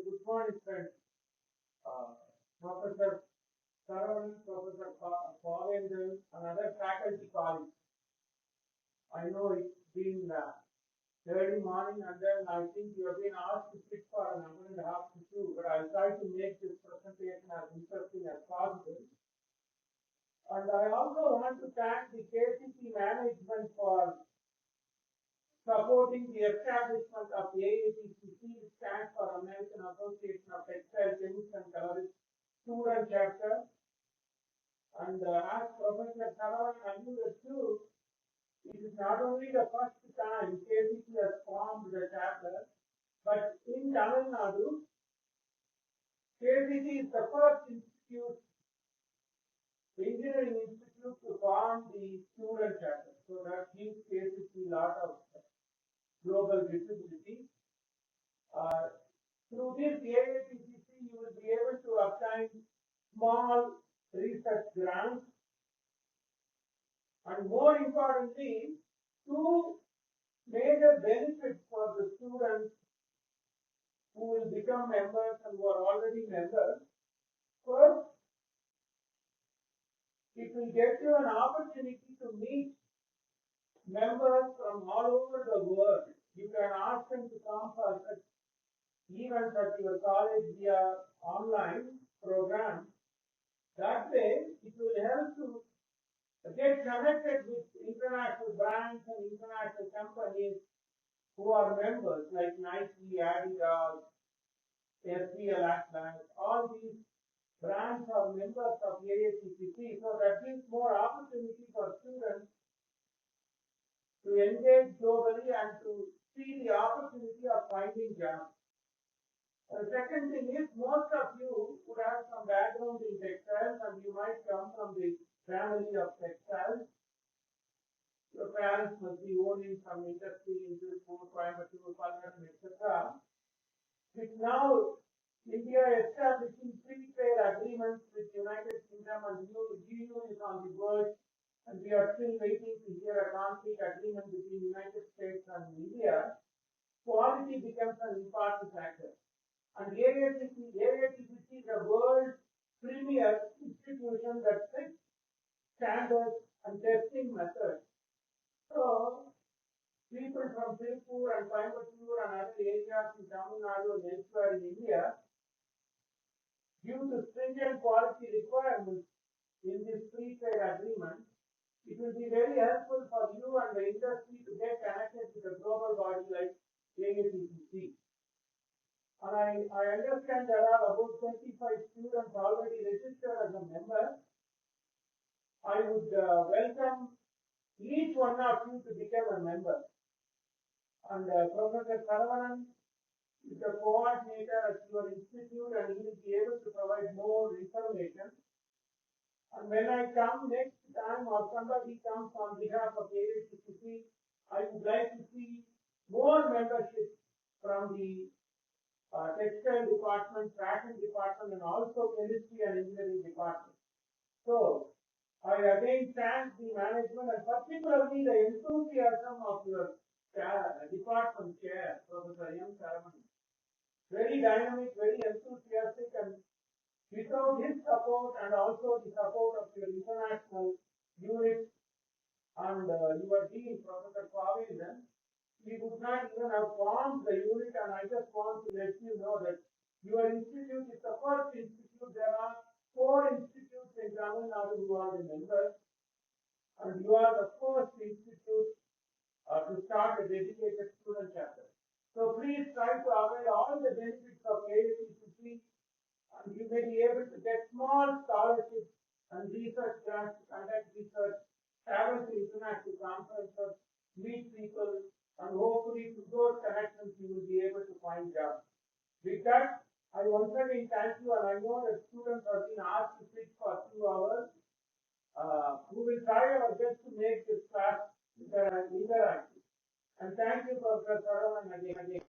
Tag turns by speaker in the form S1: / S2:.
S1: good morning, friends. Professor Saravanan, Professor Pavendhan, and other faculty colleagues. I know it's been early morning, and then I think you have been asked to sit for an hour and a half to two, but I'll try to make this presentation as interesting as possible. And I also want to thank the KCT management for supporting the establishment of the AATCC, which stands for American Association of Textile Chemists and Colorists Student Chapter. And as Professor Saravanan alluded to, it is not only the first time KCT has formed the chapter, but in Tamil Nadu, KCT is the first engineering institute to form the student chapter. So that gives KCT a lot of global visibility. Through this AATCC, you will be able to obtain small research grants, and more importantly, two major benefits for the students who will become members and who are already members. First, it will get you an opportunity to meet members from all over the world. You can ask them to come for such events at your college via online program. That way, it will help to get connected with international brands and international companies who are members like Nike, Adidas, SBL Atlas. All these brands are members of AATCC, so that gives more opportunity for students to engage globally and to see the opportunity of finding jobs. The second thing is, most of you would have some background in textiles, and you might come from the family of textiles. Your parents must be owning some industry in Coimbatore, Pavendhan, etc. Which now India establishing free trade agreements with United Kingdom, and EU is on the verge, and we are still waiting to hear a concrete agreement between United States and India. Quality becomes an important factor. And AATCC is the world's premier institution that sets standards and testing methods. So, people from Tirupur and Coimbatore and other areas in Tamil Nadu and elsewhere in India, due to stringent quality requirements in this free trade agreement, it will be very helpful for you and the industry to get connected with a global body like AATCC. And I understand there are about 25 students already registered as a member. I would welcome each one of you to become a member. And Professor Saravanan is the coordinator at your institute, and he will be able to provide more information. And when I come next time, or somebody comes on behalf of AATCC, I would like to see more membership from the textile department, fashion department, and also chemistry and engineering department. So, I again thank the management and particularly the enthusiasm of your department chair, Professor M. Saravanan. Very dynamic, very enthusiastic, and without his support and also the support of your international unit and your dean, Professor Pavendhan, we would not even have formed the unit. And I just want to let you know that your institute is the first institute. There are 4 institutes in Tamil Nadu who are the members, and you are the first institute to start a dedicated student chapter. So please try to avail all the benefits of AATCC, and you may be able to get small scholarships and research grants to conduct research, travel to international conferences, meet people, and hopefully through those connections you will be able to find jobs. With that, I once again thank you, and I know that students have been asked to sit for 2 hours. We will try our best to make this class interactive. And thank you, Professor Saravanan, again.